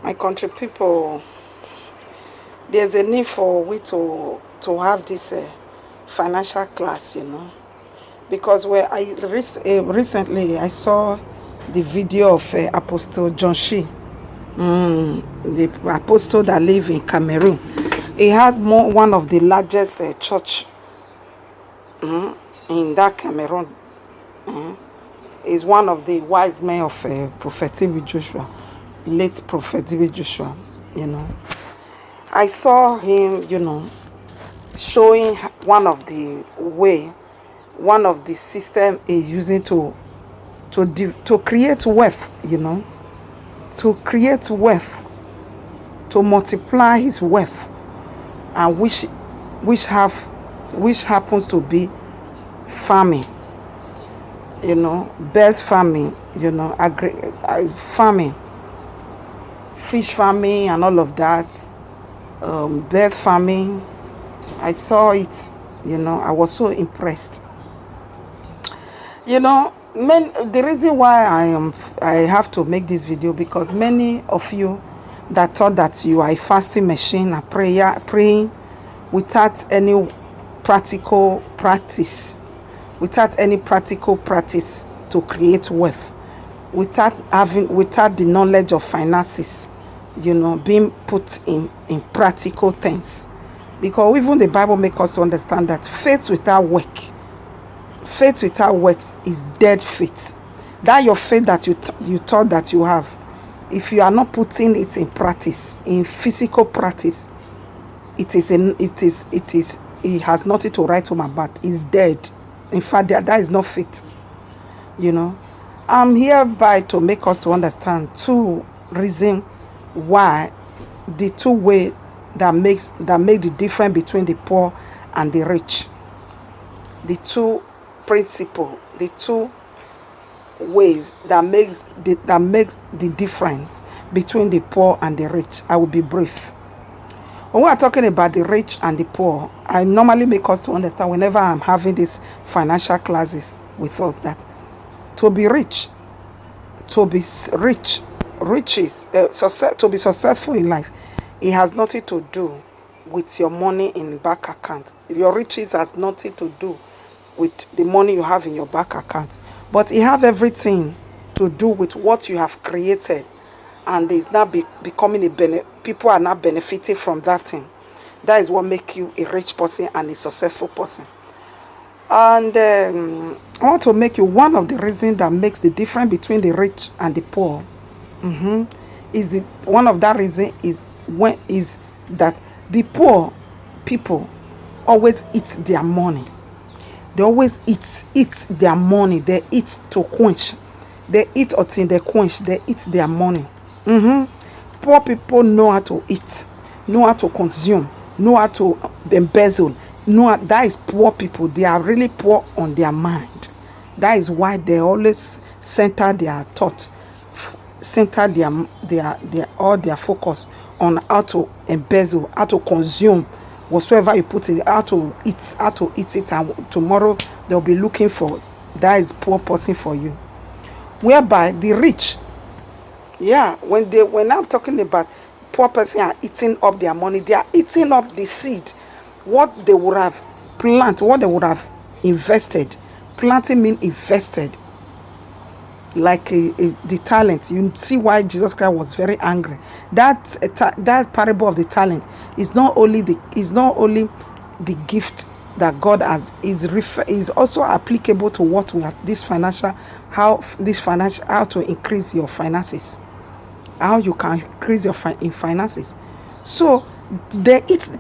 My country people, there's a need for we to have this financial class, because recently I saw the video of Apostle John Shi, the apostle that live in Cameroon. He has one of the largest church in that Cameroon. Is one of the wise men of Prophet T.B. Joshua, late Prophet T.B. Joshua. I saw him, showing one of the system is using to create wealth, to create wealth, to multiply his wealth, and which happens to be farming, bird farming, farming, fish farming, and all of that. Bird farming. I saw it, I was so impressed. The reason why I have to make this video, because many of you that thought that you are a fasting machine, a praying without any practical practice, to create wealth, without the knowledge of finances, being put in practical things. Because even the Bible makes us to understand that faith without works is dead faith. That your faith that you thought that you have, if you are not putting it in practice, in physical practice, it has nothing to write home about. It's dead. In fact, that is not faith. I'm hereby to make us to understand two reasons why, the two ways that make the difference between the poor and the rich. The two principles, the two ways that makes the difference between the poor and the rich. I will be brief. When we are talking about the rich and the poor, I normally make us to understand whenever I'm having these financial classes with us that to be rich, to be successful in life, it has nothing to do with your money in bank account. Your riches has nothing to do with the money you have in your bank account, but it have everything to do with what you have created, and it's now becoming people are now benefiting from that thing. That is what makes you a rich person and a successful person. And I want to make you one of the reasons that makes the difference between the rich and the poor. One of that reason is that the poor people always eat their money. They always eat their money. They eat to quench. They eat until they quench. They eat their money. Poor people know how to eat, know how to consume, know how to embezzle. That is poor people. They are really poor on their mind. That is why they always center their thought, all their focus on how to embezzle, how to consume whatsoever you put in, how to eat it, and tomorrow they'll be looking for. That is poor person for you. Whereby the rich, when I'm talking about poor person are eating up their money, they are eating up the seed, what they would have planted, what they would have invested. Planting means invested. Like the talent. You see why Jesus Christ was very angry. That parable of the talent is not only the gift that God has, is also applicable to what we are how to increase your finances, how you can increase your finances. So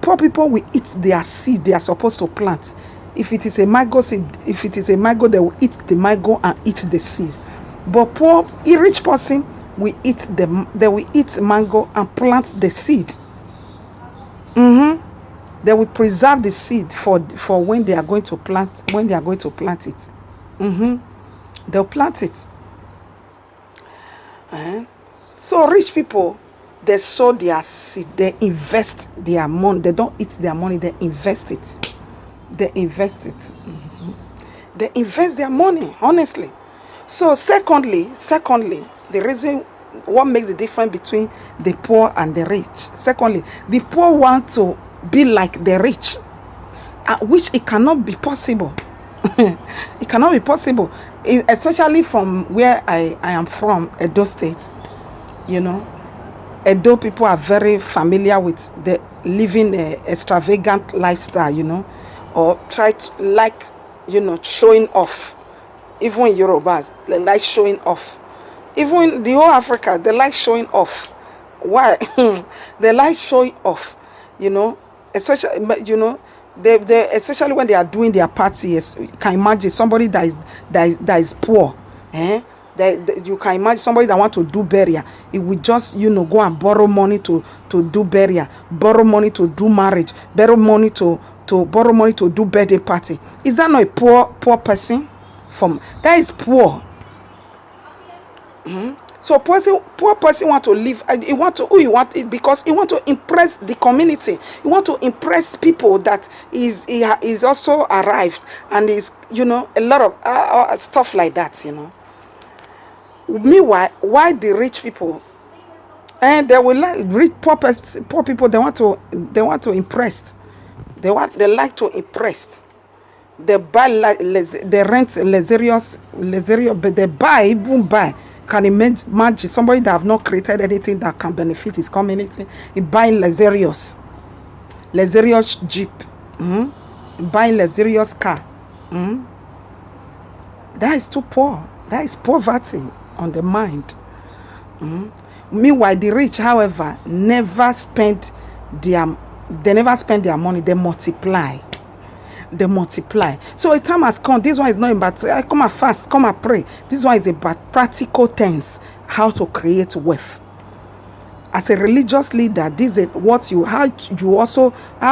poor people will eat their seed they are supposed to plant. If it is a mango seed, they will eat the mango and eat the seed. But rich person will eat they will eat mango and plant the seed. They will preserve the seed for when they are going to plant it. They'll plant it. So rich people, they sow their seed, they invest their money. They don't eat their money, they invest it. They invest their money, honestly. So secondly, the reason what makes the difference between the poor and the rich. Secondly, the poor want to be like the rich, which it cannot be possible. It cannot be possible, especially from where I am from, Edo State. You know, Edo people are very familiar with the living a extravagant lifestyle, or try to like, showing off. Even in Yorubas, they like showing off. Even in the whole Africa, they like showing off. Why? They like showing off, especially, they especially when they are doing their parties. You can imagine somebody that is poor, you can imagine somebody that want to do burial. It will just go and borrow money to do burial, borrow money to do marriage, borrow money to do birthday party. Is that not a poor person? That is poor. So poor person want to live. He want to, who he want it because he want to impress the community. He want to impress people that is also arrived, and is a lot of stuff like that. Meanwhile, why the rich people and they will like rich poor people, they want to impress. They like to impress. They buy they rent luxurious, but they even buy. Can imagine somebody that have not created anything that can benefit his community? He buying luxurious jeep, buying luxurious car. That is too poor. That is poverty on the mind. Meanwhile, the rich, however, never spend their money. They multiply. So a time has come. This one is not about come and fast, come and pray. This one is about practical things, how to create wealth. As a religious leader, this is how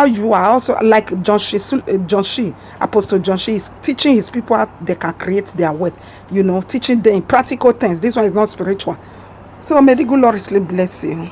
you are also like John Shi, Apostle John Shi is teaching his people how they can create their wealth. Teaching them practical things. This one is not spiritual. So may the good Lord bless you.